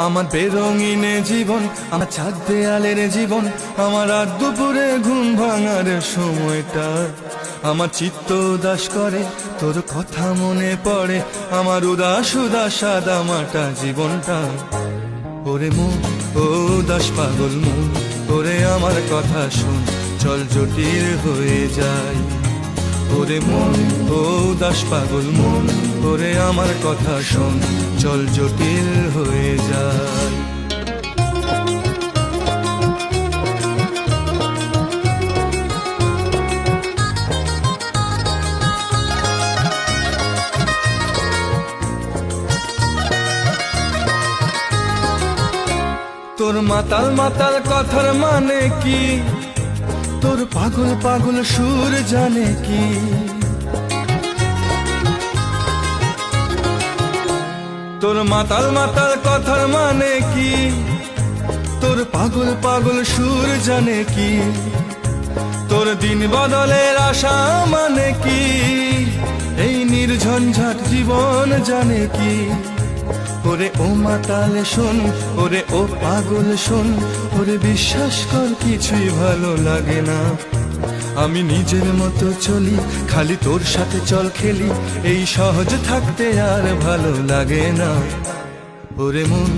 আমার বেরঙিনে জীবন, আমার ছাদ দেয়ালের জীবন, আমার রাত দুপুরে ঘুম ভাঙার সময়টা, আমার চিত্ত উদাস করে তোর কথা মনে পড়ে, আমার উদাস উদাস সাদা মাটা জীবনটা। ওরে মন, ও উদাস পাগল মন, ওরে আমার কথা শোন, চল জটিল হয়ে যায়। ওরে মন, ও উদাস পাগল মন, ওরে আমার কথা শোন, চল জটিল হয়ে যায়। তোর মাতাল মাতাল কথার মানে কি, তোর পাগল পাগল সুর জানে কি, তোর মাতাল মাতাল কথার মানে কি, তোর পাগল পাগল সুর জানে কি, তোর দিন বদলের আশা মানে কি, এই নির্ঝঞ্ঝাট জীবন জানে কি। ওরে ও মাতাল শোন, ওরে ও পাগল শোন, ওরে বিশ্বাস কর কিছুই ভালো লাগে না, আমি নিজের মতো চলি, খালি তোর সাথে চল খেলি, এই সহজ থাকতে আর ভালো লাগে না। ওরে মন।